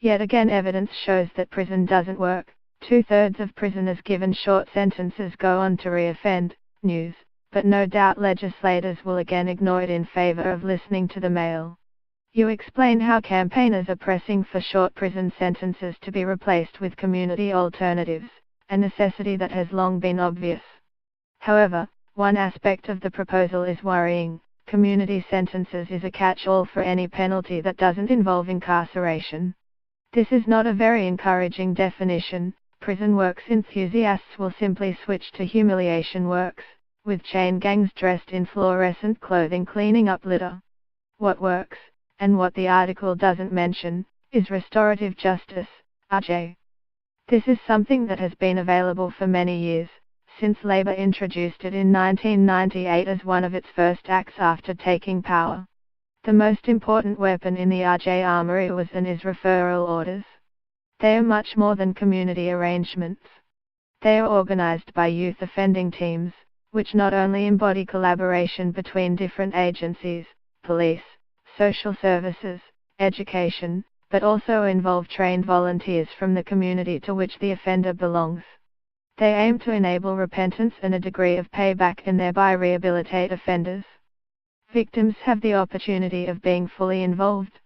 Yet again evidence shows that prison doesn't work. 2/3 of prisoners given short sentences go on to reoffend. News. But no doubt legislators will again ignore it in favor of listening to the Mail. You explain how campaigners are pressing for short prison sentences to be replaced with community alternatives, a necessity that has long been obvious. However, one aspect of the proposal is worrying. Community sentences is a catch-all for any penalty that doesn't involve incarceration. This is not a very encouraging definition. Prison works enthusiasts will simply switch to humiliation works, with chain gangs dressed in fluorescent clothing cleaning up litter. What works, and what the article doesn't mention, is restorative justice, RJ. This is something that has been available for many years, since Labour introduced it in 1998 as one of its first acts after taking power. The most important weapon in the RJ armory was and is referral orders. They are much more than community arrangements. They are organized by youth offending teams, which not only embody collaboration between different agencies, police, social services, education, but also involve trained volunteers from the community to which the offender belongs. They aim to enable repentance and a degree of payback and thereby rehabilitate offenders. Victims have the opportunity of being fully involved.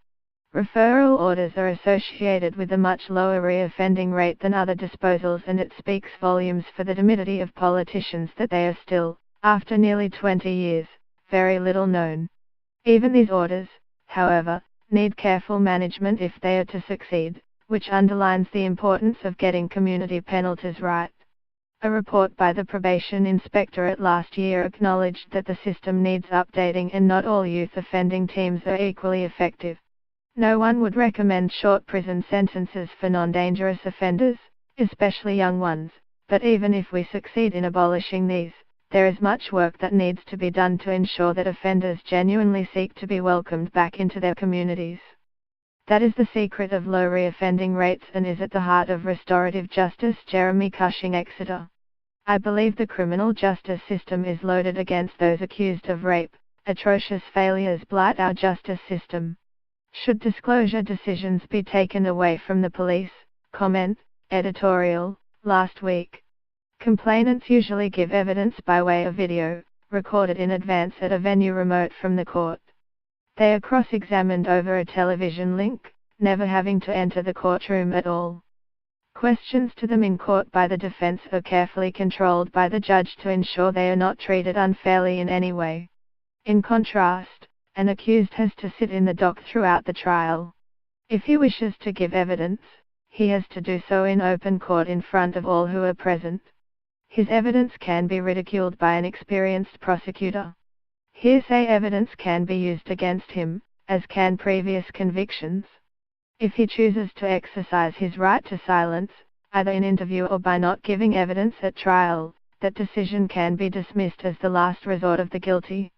Referral orders are associated with a much lower reoffending rate than other disposals, and it speaks volumes for the timidity of politicians that they are still, after nearly 20 years, very little known. Even these orders, however, need careful management if they are to succeed, which underlines the importance of getting community penalties right. A report by the Probation Inspectorate last year acknowledged that the system needs updating and not all youth offending teams are equally effective. No one would recommend short prison sentences for non-dangerous offenders, especially young ones, but even if we succeed in abolishing these, there is much work that needs to be done to ensure that offenders genuinely seek to be welcomed back into their communities. That is the secret of low reoffending rates and is at the heart of restorative justice. Jeremy Cushing, Exeter. I believe the criminal justice system is loaded against those accused of rape. Atrocious failures blight our justice system. Should disclosure decisions be taken away from the police? Comment, editorial, last week. Complainants usually give evidence by way of video, recorded in advance at a venue remote from the court. They are cross-examined over a television link, never having to enter the courtroom at all. Questions to them in court by the defense are carefully controlled by the judge to ensure they are not treated unfairly in any way. In contrast, an accused has to sit in the dock throughout the trial. If he wishes to give evidence, he has to do so in open court in front of all who are present. His evidence can be ridiculed by an experienced prosecutor. Hearsay evidence can be used against him, as can previous convictions. If he chooses to exercise his right to silence, either in interview or by not giving evidence at trial, that decision can be dismissed as the last resort of the guilty.